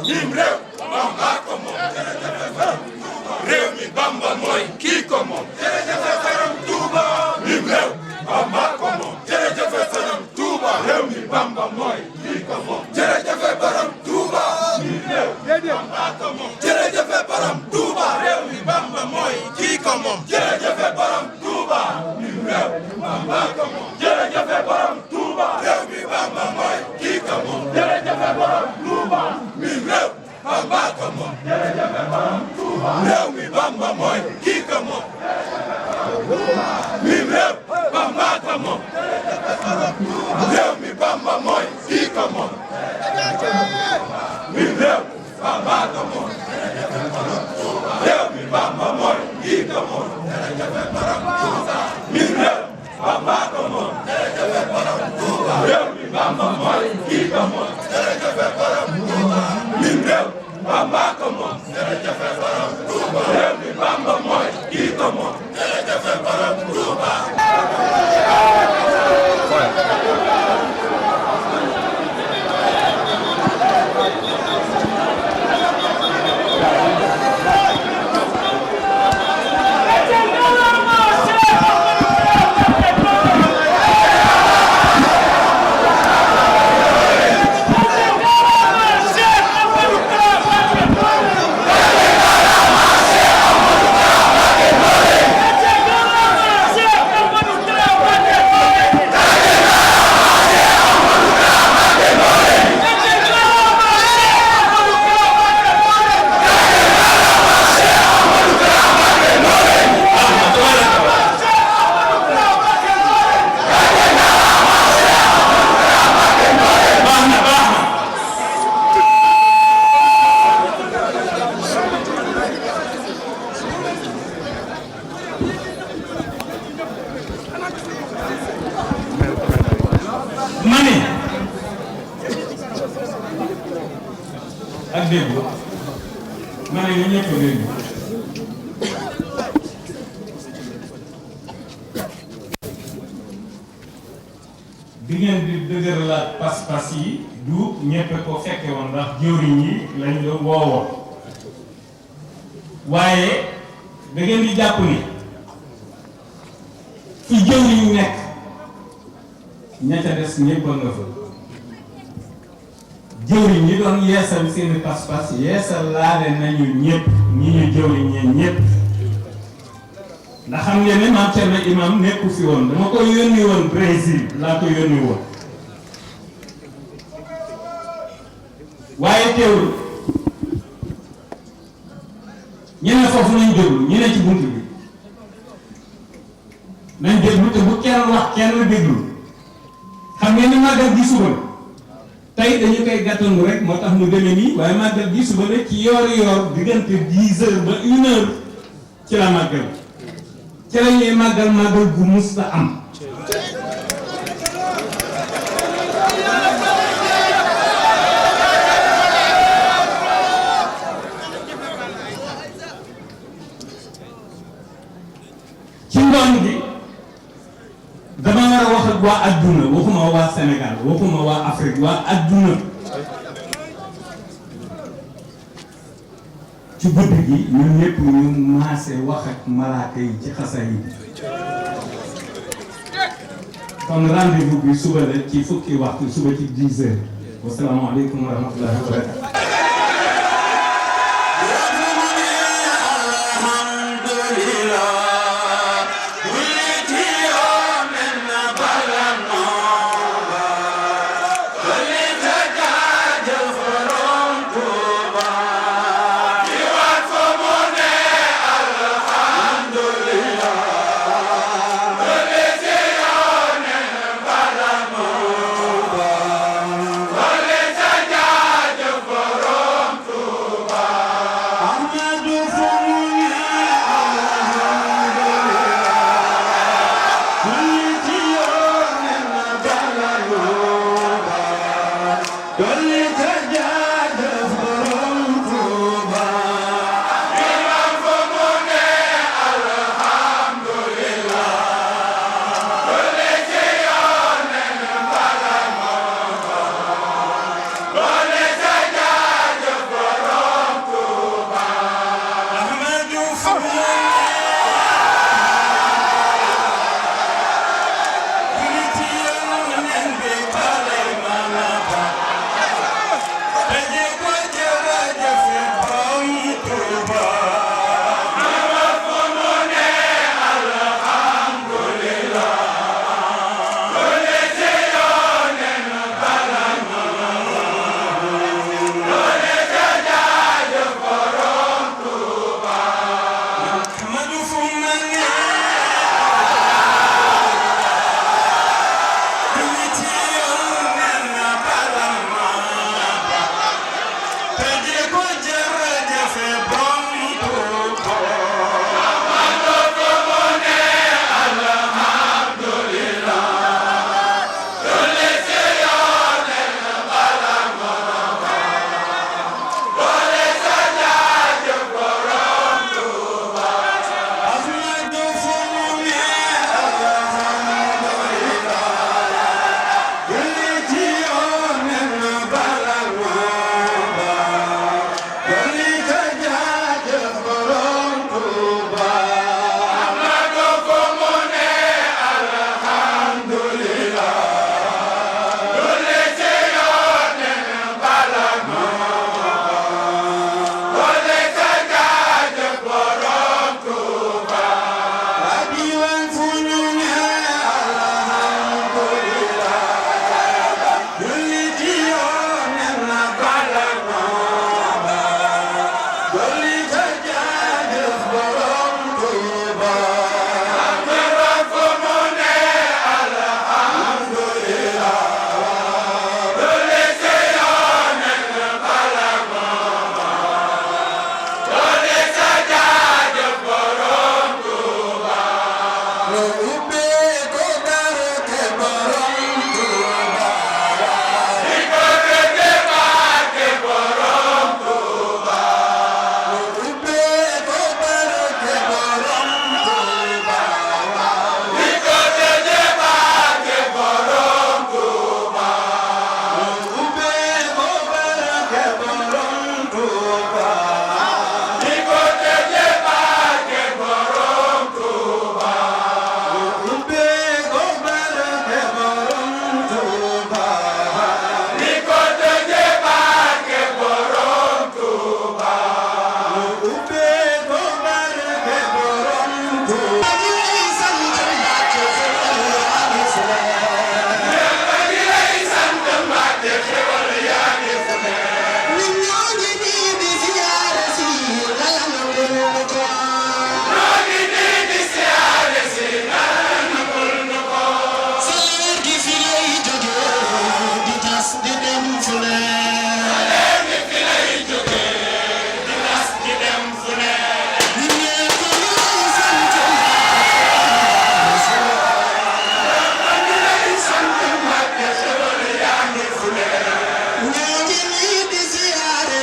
mim réew Bamba ko moom réew mi Bamba mooy kii ko moom jërëjëf Sëriñ Tuuba mim réew Bamba ko moom jërëjëf Sëriñ Tuuba réew mi Bamba mooy kii ko moom jërëjëf Borom Tuuba mim réew Bamba ko moom jërëjëf Borom Tuuba réew mi Bamba mooy kii ko moom jërëjëf Borom Tuuba mim réew Bamba ko moom jërëjëf Borom Tuuba réew mi Bamba mooy kii ko moom jërëjëf Borom Tuuba mim réew Bamba ko moom jërëjëf Borom Tuuba réew mi Bamba mooy kii ko moom mim réew Bamba ko moom réew mi Bamba mooy kii ko moom mim réew Bamba ko moom réew mi Bamba mooy kii ko moom mim réew Bamba ko moom réew mi Bamba mooy kii ko moom mim réew Bamba ko moom réew mi Bamba mooy kii ko moom ak dégg ma ne ñu ñëpp dégg bi ngeen di dëgëralaat pas-pas yi du ñëpp ko fekke woon ndax jëwriñ yi lañ doon woowoo waaye da ngeen di jàpp ni fi jëwriñ nekk ña ca des ñëpp nga fa jëwriñ ñi doon yeesal seeni pas-pas yeesal laale nañu ñëpp ñi ñu jëwriñ ñeen ñëpp ndax xam ngeen ne maam Thierno imam nekku fi woon dama ko yónni woon Brésil laa ko yónni woon waaye teewul ñu ne foofu nañ déglu ñu ne ci bunt bi nañ déglu te bu kenn wax kenn déglu xam ngeen ni màggal gi suba tey dañu koy gàttandu rek moo tax mu demee nii waaye màggal gi suba ne ci yoor diggante 10 heures ba 1 heure ci la màggal ci la ñuy màggal gu musta am ci ngoon gi dama war a wax ak waa adduna waxuma waa Sénégal waxuma waa Afrique waa adduna ci guddi gi ñun ñëpp ñu maase wax ak malaaka yi ci xasa yi kon rendez-vous bi suba la ci fukki waxtu suba ci 10 heures wasalaamaaleykum wa rahmatullahi wa barakatuh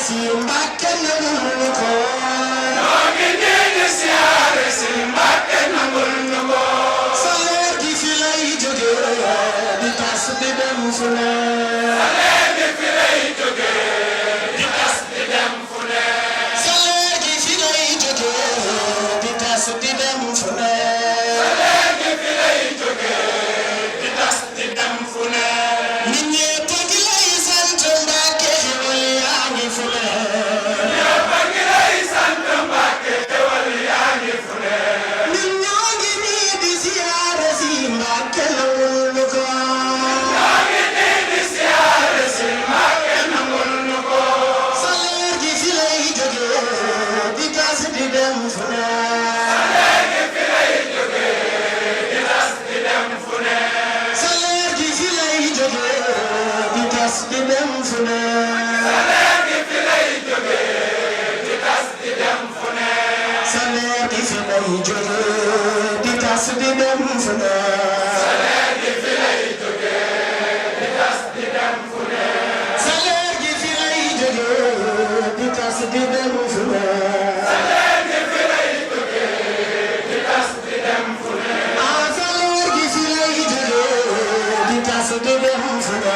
si Mbàkke nangul nu ko. noo ngi nii di siyaare si Mbàkke nangul nu ko. sa leer gi fi lay jóge di tas di dem fu ne. sa leer gi fi lay jóge di tas di dem fu ne. sa leer gi fi lay jóge di tas di dem fu ne. sa leer gi fi lay jóge di tas di dem fu ne. nit ñépp a ngi lay sant Mbàkke xewal yaa ngi fu ne. ñépp a ngi lay sant Mbàkke xewal yaa ngi fu ne. ñun ñoo ngi nii di siyaare si Mbàkke nangul nu ko. ñoo ngi nii di siyaare si Mbàkke nangul nu ko. sa leer gi fi lay jóge di tas di dem fu ne. sa leer gi fi lay jóge di tas di dem fu ne. sa leer gi fi lay jóge di tas di dem fu ne. sa leer gi fi lay jóge di tas di dem fu ne. sa leer gi fi lay jóge di tas di dem fu ne. sa leer gi fi lay jóge di tas di dem fu ne. sa leer gi fi lay jóge di tas di dem fu ne.